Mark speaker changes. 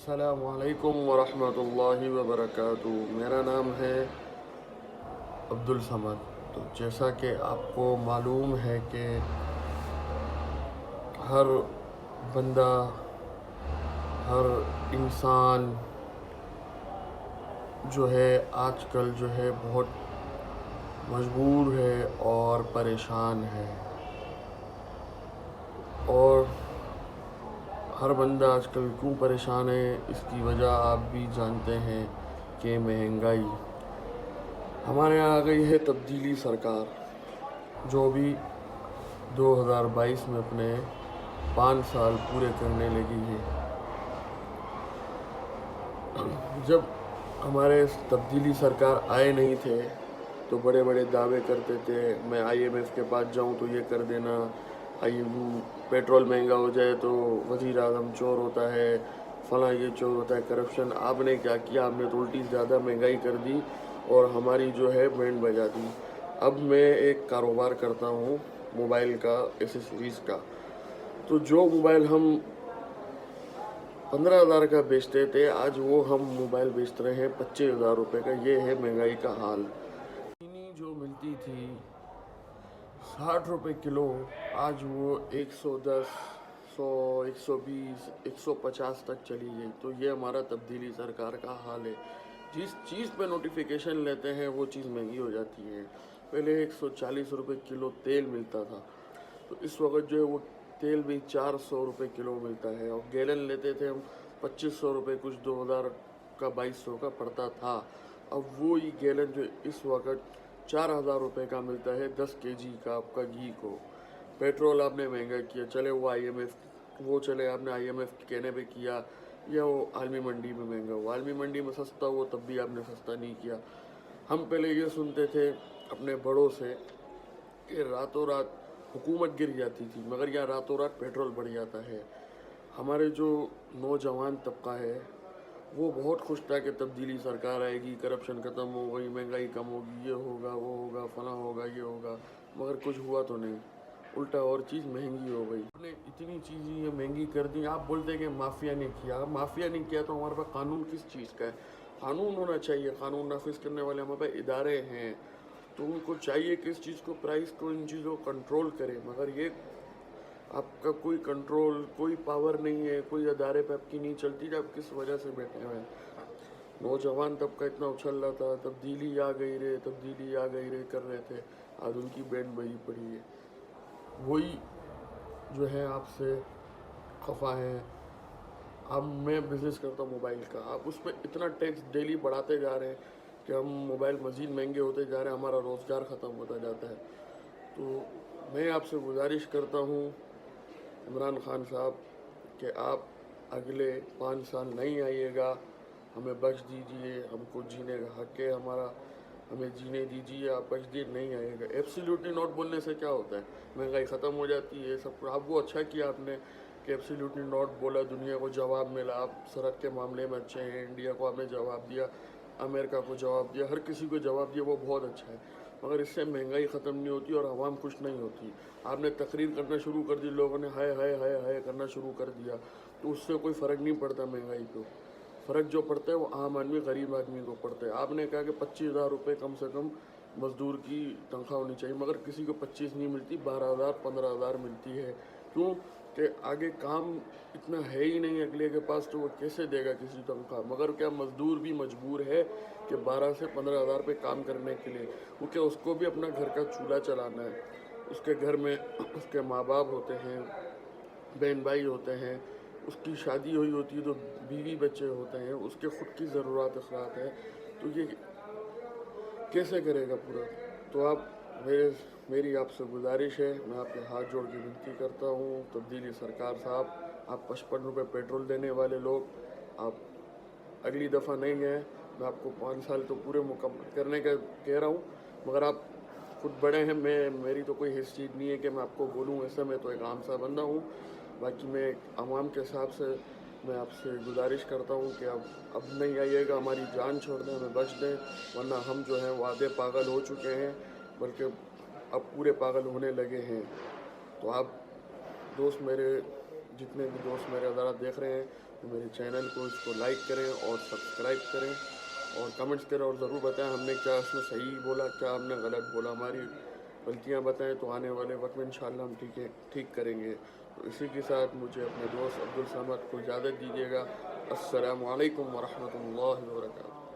Speaker 1: السلام علیکم ورحمۃ اللہ وبرکاتہ۔ میرا نام ہے عبد الصمد۔ تو جیسا کہ آپ کو معلوم ہے کہ ہر بندہ، ہر انسان جو ہے آج کل جو ہے بہت مجبور ہے اور پریشان ہے، اور ہر بندہ آج کل کیوں پریشان ہے اس کی وجہ آپ بھی جانتے ہیں کہ مہنگائی۔ ہمارے یہاں آ گئی ہے تبدیلی سرکار، جو بھی 2022 میں اپنے 5 سال پورے کرنے لگی ہے۔ جب ہمارے تبدیلی سرکار آئے نہیں تھے تو بڑے بڑے دعوے کرتے تھے، میں IMF کے پاس جاؤں تو یہ کر دینا، پیٹرول مہنگا ہو جائے تو وزیر اعظم چور ہوتا ہے، فلاں یہ چور ہوتا ہے، کرپشن۔ آپ نے کیا کیا؟ آپ نے تو الٹی زیادہ مہنگائی کر دی اور ہماری جو ہے بینڈ بجا دی۔ اب میں ایک کاروبار کرتا ہوں موبائل کا، ایسیسریز کا۔ تو جو موبائل ہم 15,000 کا بیچتے تھے، آج وہ ہم موبائل بیچ رہے ہیں 25,000 روپے کا۔ یہ ہے مہنگائی کا حال۔ چینی جو ملتی تھی 60 روپے کلو، آج وہ 110، 100، 120، 150 تک چلی گئی۔ تو یہ ہمارا تبدیلی سرکار کا حال ہے۔ جس چیز پہ نوٹیفیکیشن لیتے ہیں وہ چیز مہنگی ہو جاتی ہے۔ پہلے 140 روپے کلو تیل ملتا تھا، تو اس وقت جو ہے وہ تیل بھی 400 روپے کلو ملتا ہے، اور گیلن لیتے تھے ہم 2500 روپے، کچھ 2000 کا 2200 کا پڑتا تھا۔ اب وہی گیلن جو اس وقت 4000 روپے کا ملتا ہے 10 kg کا آپ کا گھی کو۔ پیٹرول آپ نے مہنگا کیا، چلے وہ آپ نے IMF کے کہنے پہ کیا، یا وہ عالمی منڈی میں مہنگا ہوا۔ عالمی منڈی میں سستا ہوا تب بھی آپ نے سستا نہیں کیا۔ ہم پہلے یہ سنتے تھے اپنے بڑوں سے کہ راتوں رات حکومت گر جاتی تھی، مگر یہاں راتوں رات پیٹرول بڑھ جاتا ہے۔ ہمارے جو نوجوان طبقہ ہے وہ بہت خوش تھا کہ تبدیلی سرکار آئے گی، کرپشن ختم ہو گئی، مہنگائی کم ہوگی، یہ ہوگا، وہ ہوگا، فلاں ہوگا، یہ ہوگا، مگر کچھ ہوا تو نہیں، الٹا اور چیز مہنگی ہو گئی۔ آپ نے اتنی چیزیں مہنگی کر دی۔ آپ بولتے کہ مافیا نے کیا، مافیا نہیں کیا تو ہمارے پاس قانون کس چیز کا ہے؟ قانون ہونا چاہیے، قانون نافذ کرنے والے ہمارے پاس ادارے ہیں، تو ان کو چاہیے کہ اس چیز کو، پرائس کو، ان چیزوں کو کنٹرول کرے۔ مگر یہ آپ کا کوئی کنٹرول، کوئی پاور نہیں ہے، کوئی ادارے پہ آپ کی نہیں چلتی کہ آپ کس وجہ سے بیٹھے ہوئے ہیں۔ نوجوان طبقہ اتنا اچھل رہا تھا، تبدیلی آ گئی رے، تبدیلی آ گئی رے کر رہے تھے، آج ان کی بینڈ بجی پڑی ہے۔ وہی جو ہے آپ سے خفا ہے۔ اب میں بزنس کرتا ہوں موبائل کا، آپ اس پہ اتنا ٹیکس ڈیلی بڑھاتے جا رہے ہیں کہ ہم موبائل مزید مہنگے ہوتے جا رہے ہیں، ہمارا روزگار ختم ہوتا جاتا ہے۔ تو میں آپ سے گزارش کرتا ہوں عمران خان صاحب کہ آپ اگلے 5 سال نہیں آئیے گا، ہمیں بخش دیجئے، ہم کو جینے کا حق ہے ہمارا، ہمیں جینے دیجئے، آپ بخش دیے، نہیں آئے گا۔ ایبسلیوٹلی نوٹ بولنے سے کیا ہوتا ہے؟ مہنگائی ختم ہو جاتی ہے سب۔ آپ وہ اچھا کیا آپ نے کہ ایبسلیوٹلی نوٹ بولا، دنیا کو جواب ملا، آپ سرحد کے معاملے میں اچھے ہیں، انڈیا کو آپ نے جواب دیا، امریکہ کو جواب دیا، ہر کسی کو جواب دیا، وہ بہت اچھا ہے، مگر اس سے مہنگائی ختم نہیں ہوتی اور عوام خوش نہیں ہوتی۔ آپ نے تقریر کرنا شروع کر دی، لوگوں نے ہائے ہائے ہائے ہائے کرنا شروع کر دیا، تو اس سے کوئی فرق نہیں پڑتا مہنگائی کو۔ فرق جو پڑتا ہے وہ عام آدمی، غریب آدمی کو پڑتا ہے۔ آپ نے کہا کہ 25,000 روپے کم سے کم مزدور کی تنخواہ ہونی چاہیے، مگر کسی کو 25 نہیں ملتی، 12,000، 15,000 ملتی ہے۔ کیوں کہ آگے کام اتنا ہے ہی نہیں اگلے کے پاس، تو وہ کیسے دے گا کسی تنخواہ؟ مگر کیا مزدور بھی مجبور ہے کہ 12 سے 15,000 پہ کام کرنے کے لیے، کیونکہ اس کو بھی اپنا گھر کا چولہا چلانا ہے، اس کے گھر میں اس کے ماں باپ ہوتے ہیں، بہن بھائی ہوتے ہیں، اس کی شادی ہوئی ہوتی ہے تو بیوی بچے ہوتے ہیں، اس کے خود کی ضروریات اخراج ہے، تو یہ کیسے کرے گا پورا؟ تو میری آپ سے گزارش ہے، میں آپ کے ہاتھ جوڑ کے ونتی کرتا ہوں، تبدیلی سرکار صاحب، آپ 55 روپے پیٹرول دینے والے لوگ، آپ اگلی دفعہ نہیں گئے، میں آپ کو 5 سال تو پورے مکمل کرنے کا کہہ رہا ہوں، مگر آپ خود بڑے ہیں، میری تو کوئی حیثیت نہیں ہے کہ میں آپ کو بولوں ایسا، میں تو ایک عام سا بندہ ہوں۔ باقی میں عوام کے حساب سے میں آپ سے گزارش کرتا ہوں کہ اب نہیں آئیے گا، ہماری جان چھوڑ دیں، ہمیں بخش دیں، ورنہ ہم جو ہیں وہ آدھے پاگل ہو چکے ہیں، بلکہ اب پورے پاگل ہونے لگے ہیں۔ تو آپ دوست میرے، جتنے بھی دوست میرے ذرا دیکھ رہے ہیں، میرے چینل کو اس کو لائک کریں اور سبسکرائب کریں اور کمنٹس کریں اور ضرور بتائیں ہم نے کیا اس میں صحیح بولا کیا ہم نے غلط بولا. ہماری غلطیاں بتائیں تو آنے والے وقت میں انشاءاللہ ہم ٹھیک کریں گے. تو اسی کے ساتھ مجھے اپنے دوست عبدالصمد کو اجازت دیجیے گا. السلام علیکم ورحمۃ اللہ وبرکاتہ.